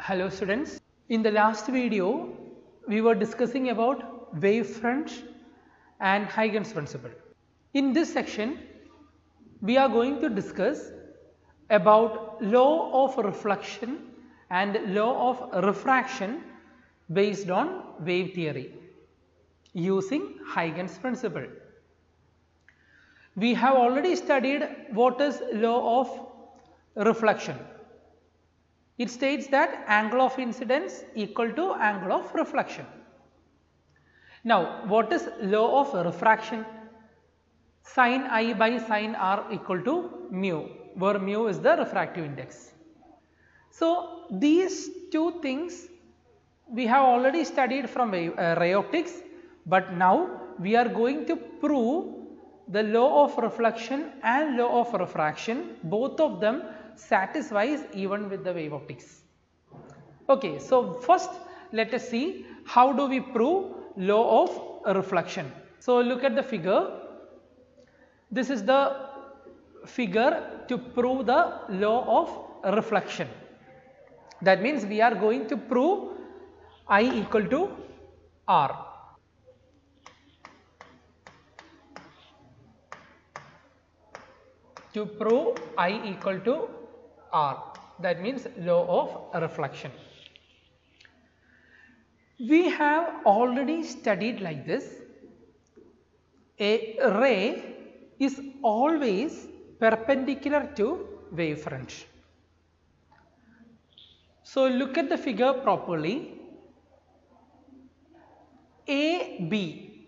Hello students, in the last video we were discussing about wavefront and Huygens principle. In this section we are going to discuss about law of reflection and law of refraction based on wave theory using Huygens principle. We have already studied what is law of reflection. It states that angle of incidence equal to angle of reflection. Now, what is law of refraction? Sin I by sin R equal to mu, where mu is the refractive index. So, these two things we have already studied from ray optics, but now we are going to prove the law of reflection and law of refraction, both of them satisfies even with the wave optics. Okay, so first let us see how do we prove law of reflection. So look at the figure. This is the figure to prove the law of reflection. That means we are going to prove I equal to R. To prove I equal to R, that means law of reflection. We have already studied like this. A ray is always perpendicular to wavefront. So look at the figure properly. AB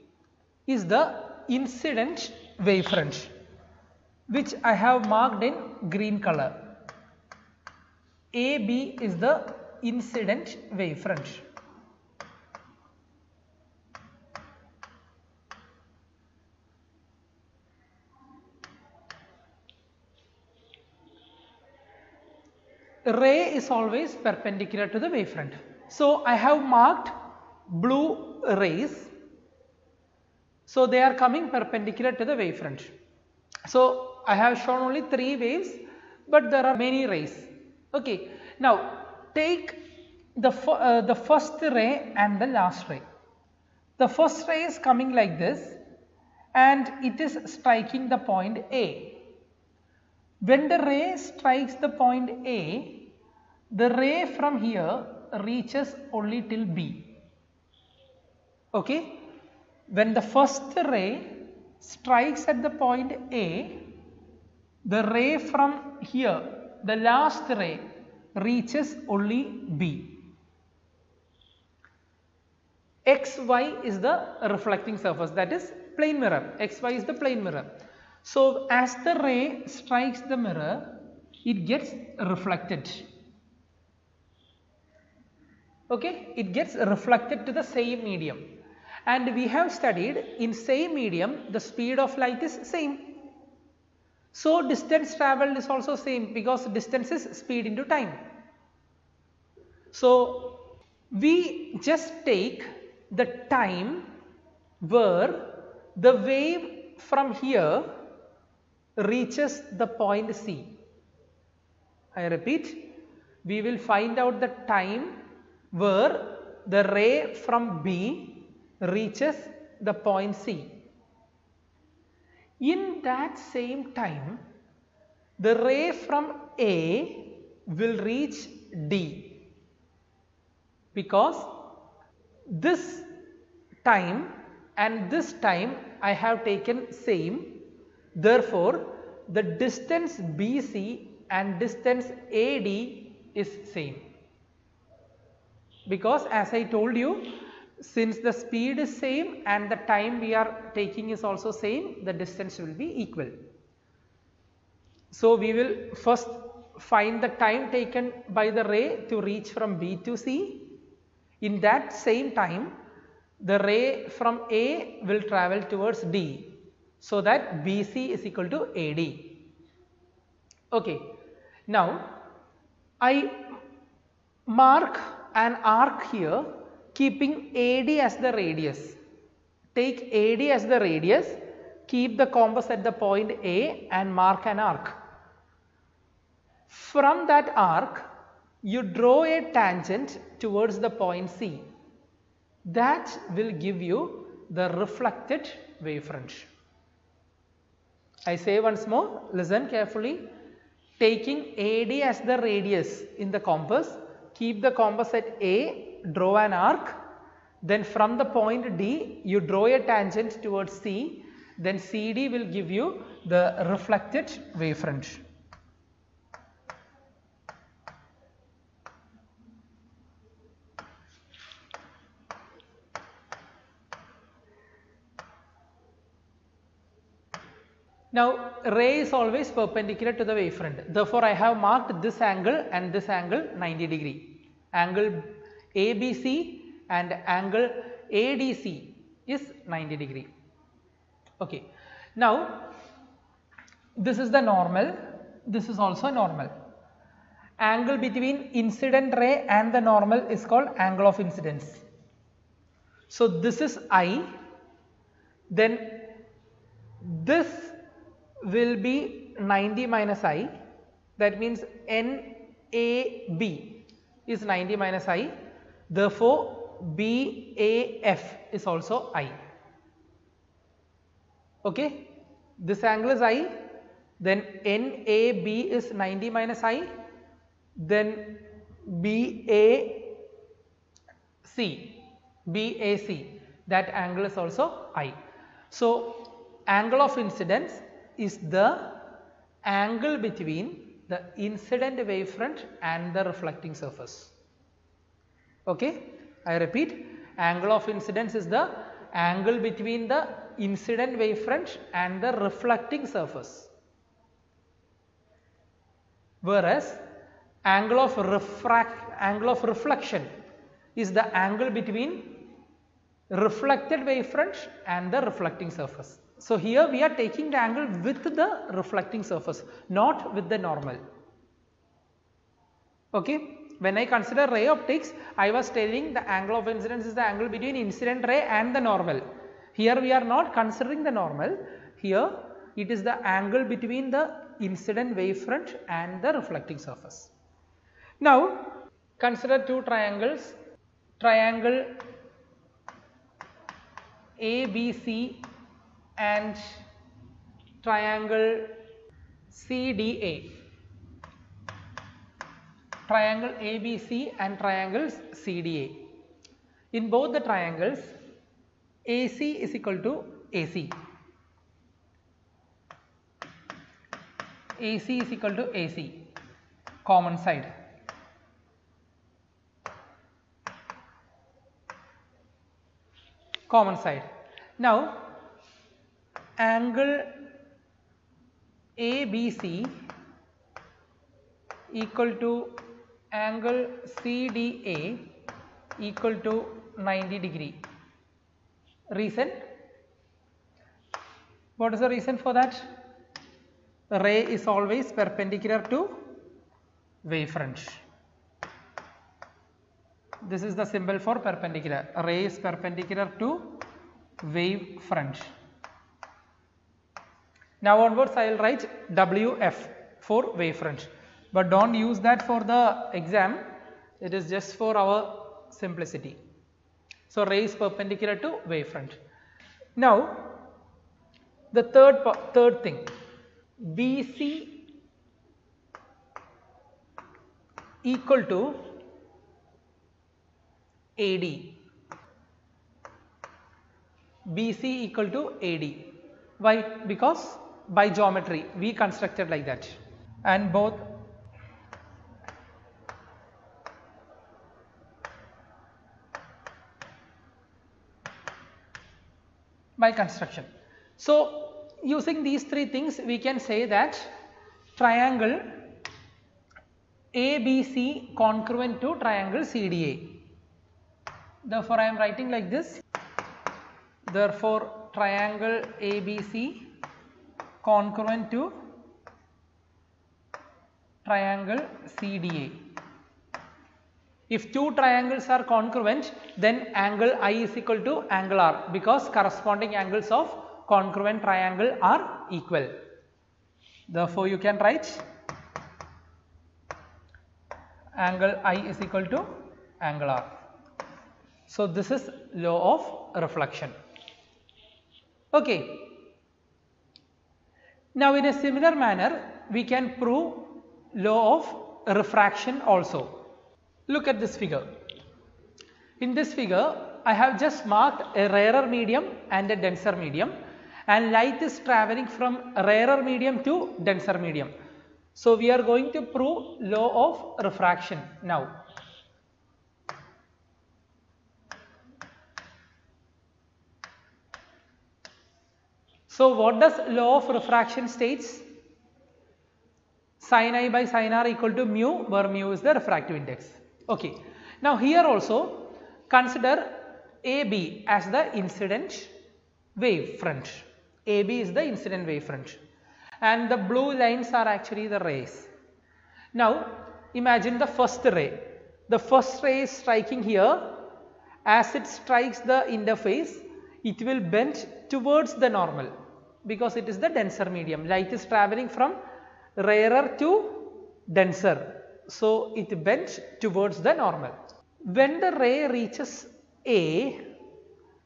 is the incident wavefront, which I have marked in green color. AB is the incident wavefront. Ray is always perpendicular to the wavefront. So I have marked blue rays. So they are coming perpendicular to the wavefront. So I have shown only 3 waves, but there are many rays. Okay, now take the first ray and the last ray. The first ray is coming like this and it is striking the point A. When the ray strikes the point A, the ray from here reaches only till B. Okay, when the first ray strikes at the point A, the ray from here, the last ray, reaches only B. XY is the reflecting surface, that is plane mirror. XY is the plane mirror. So as the ray strikes the mirror, it gets reflected. Okay, it gets reflected to the same medium. And we have studied in same medium the speed of light is same. So distance travelled is also same because distance is speed into time. So we just take the time where the wave from here reaches the point C. I repeat, we will find out the time where the ray from B reaches the point C. In that same time, the ray from A will reach D, because this time and this time I have taken same. Therefore, the distance BC and distance AD is same, because as I told you, since the speed is same and the time we are taking is also same, the distance will be equal. So we will first find the time taken by the ray to reach from B to C. In that same time, the ray from A will travel towards D, so that BC is equal to AD. Okay, now I mark an arc here keeping AD as the radius. Take AD as the radius, keep the compass at the point A and mark an arc. From that arc, you draw a tangent towards the point C. That will give you the reflected wavefront. I say once more, listen carefully. Taking AD as the radius in the compass, keep the compass at A, draw an arc, then from the point D you draw a tangent towards C, then CD will give you the reflected wavefront. Now, ray is always perpendicular to the wavefront. Therefore, I have marked this angle and this angle 90 degree. Angle ABC and angle ADC is 90 degree. Okay. Now, this is the normal. This is also normal. Angle between incident ray and the normal is called angle of incidence. So, this is I. Then this will be 90 minus I, that means NAB is 90 minus I, therefore BAF is also I. Okay, this angle is I, then NAB is 90 minus I, then BAC, that angle is also I. So, angle of incidence is the angle between the incident wavefront and the reflecting surface. Okay, I repeat, angle of incidence is the angle between the incident wavefront and the reflecting surface, whereas angle of reflection is the angle between reflected wavefront and the reflecting surface. So, here we are taking the angle with the reflecting surface, not with the normal. Okay. When I consider ray optics, I was telling the angle of incidence is the angle between incident ray and the normal. Here we are not considering the normal. Here it is the angle between the incident wavefront and the reflecting surface. Now, consider two triangles, triangle ABC and triangle CDA. Triangle ABC and triangles CDA. In both the triangles, AC is equal to AC. AC is equal to AC, common side. Common side. Now, angle ABC equal to angle CDA equal to 90 degree. Reason? What is the reason for that? The ray is always perpendicular to wavefront. This is the symbol for perpendicular. Ray is perpendicular to wavefront. Now onwards I will write WF for wavefront, but do not use that for the exam, it is just for our simplicity. So, ray is perpendicular to wavefront. Now, the third thing, BC equal to AD. BC equal to AD. Why? Because by geometry we constructed like that, and both by construction. So, using these three things we can say that triangle ABC congruent to triangle CDA. Therefore, I am writing like this. Therefore, triangle ABC congruent to triangle CDA. If two triangles are congruent, then angle I is equal to angle R, because corresponding angles of congruent triangle are equal. Therefore, you can write angle I is equal to angle R. So this is law of reflection. Okay. Now in a similar manner we can prove law of refraction also. Look at this figure. In this figure I have just marked a rarer medium and a denser medium, and light is travelling from rarer medium to denser medium. So we are going to prove law of refraction now. So what does law of refraction states? Sin I by sin R equal to mu, where mu is the refractive index. Okay. Now here also consider AB as the incident wave front. AB is the incident wave front, and the blue lines are actually the rays. Now imagine the first ray. The first ray is striking here. As it strikes the interface, it will bend towards the normal because it is the denser medium. Light is travelling from rarer to denser, so it bends towards the normal. When the ray reaches A,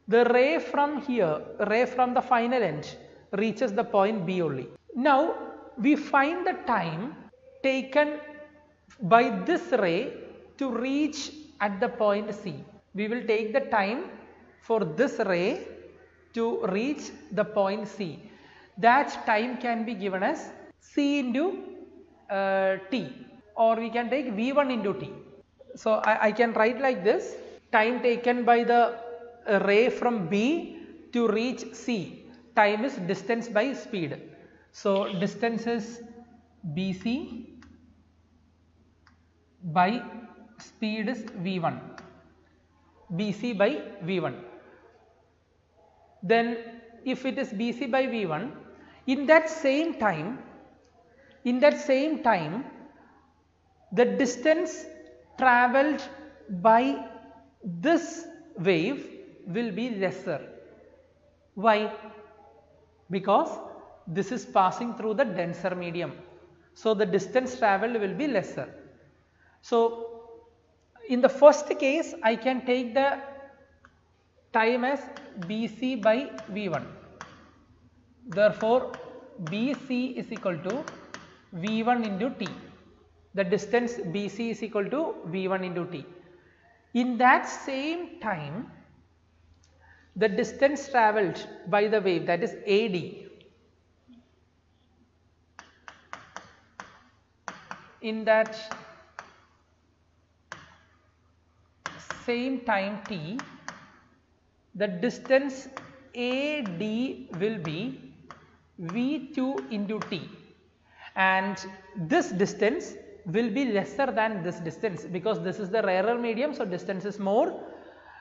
the ray from here, ray from the final end, reaches the point B only. Now we find the time taken by this ray to reach at the point C. We will take the time for this ray to reach the point C. That time can be given as C into T, or we can take V1 into T. So I can write like this: time taken by the ray from B to reach C. Time is distance by speed. So distance is BC by speed is V1. BC by V1. Then if it is BC by V1, in that same time the distance travelled by this wave will be lesser. Why? Because this is passing through the denser medium, so the distance travelled will be lesser. So in the first case I can take the time as BC by V1. Therefore BC is equal to V1 into T. The distance BC is equal to V1 into T. In that same time, the distance travelled by the wave, that is AD, in that same time T, the distance AD will be V2 into T, and this distance will be lesser than this distance because this is the rarer medium, so distance is more,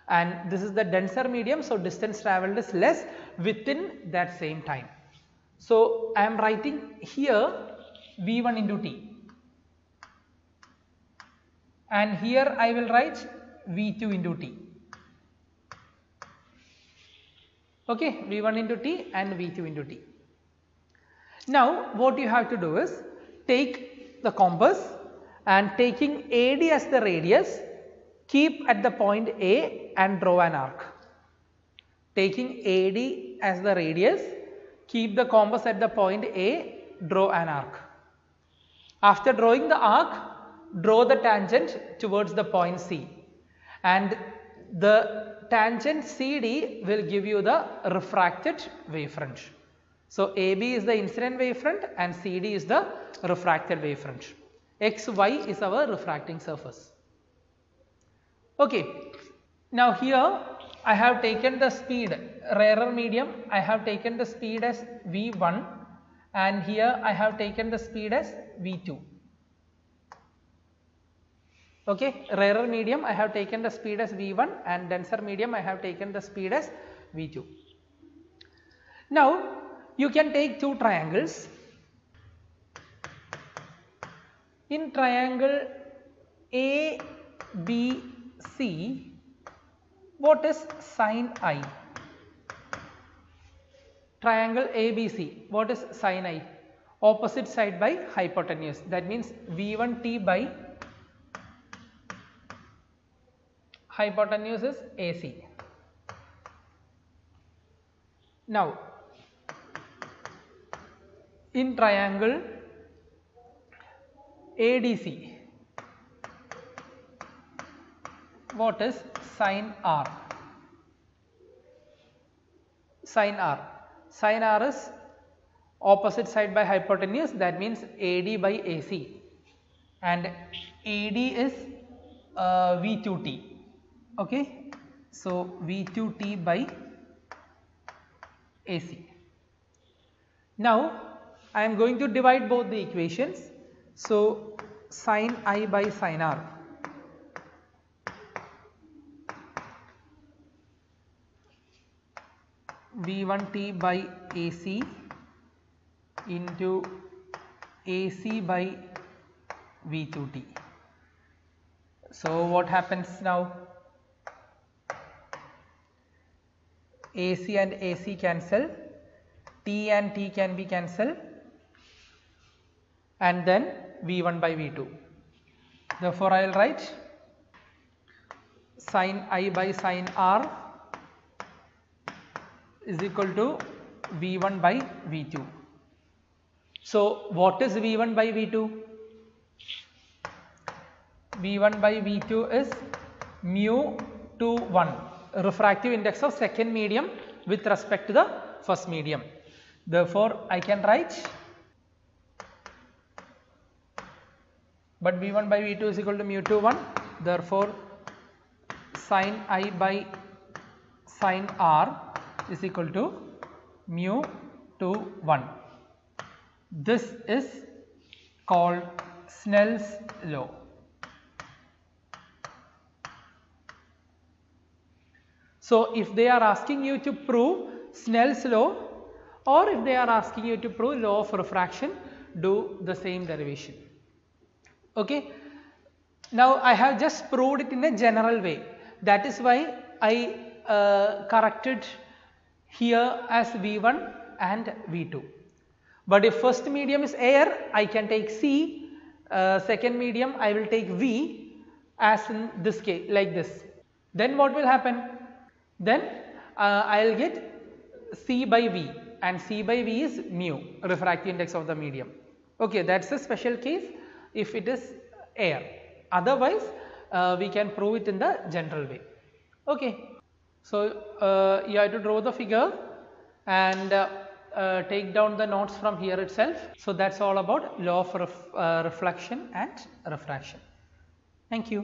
and this is the denser medium, so distance travelled is less within that same time. So I am writing here V1 into T, and here I will write V2 into T. Okay, V1 into T and V2 into T. Now what you have to do is take the compass and taking AD as the radius, keep at the point A and draw an arc. Taking AD as the radius, keep the compass at the point A, draw an arc. After drawing the arc, draw the tangent towards the point C, and the tangent CD will give you the refracted wavefront. So AB is the incident wavefront and CD is the refracted wavefront. XY is our refracting surface. Okay. Now here I have taken the speed, rarer medium, I have taken the speed as V1, and here I have taken the speed as V2. Okay, rarer medium I have taken the speed as V1, and denser medium I have taken the speed as V2. Now you can take two triangles. In triangle ABC, what is sin I? Triangle ABC, what is sin I? Opposite side by hypotenuse, that means V1T by hypotenuse is AC. Now, in triangle ADC, what is sine R? Sine R. Sine R is opposite side by hypotenuse, that means AD by AC, and AD is V2T. Okay, so V2T by AC. Now I am going to divide both the equations. So sine I by sine R V1T by AC into AC by V2T. So what happens now? AC and AC cancel, T and T can be cancelled, and then V1 by V2. Therefore, I will write sine I by sine R is equal to V1 by V2. So what is V1 by V2? V1 by V2 is mu to 1, refractive index of second medium with respect to the first medium. Therefore, I can write, but V1 by V2 is equal to mu to 1. Therefore, sine I by sine R is equal to mu to 1. This is called Snell's law. So if they are asking you to prove Snell's law, or if they are asking you to prove law of refraction, do the same derivation. Okay. Now I have just proved it in a general way. That is why I corrected here as V1 and V2. But if first medium is air, I can take C, second medium I will take V, as in this case, like this. Then what will happen? Then I will get C by V, and C by V is mu, refractive index of the medium. Okay, that is a special case if it is air. Otherwise, we can prove it in the general way. Okay. So you have to draw the figure and take down the notes from here itself. So that's all about law of reflection and refraction. Thank you.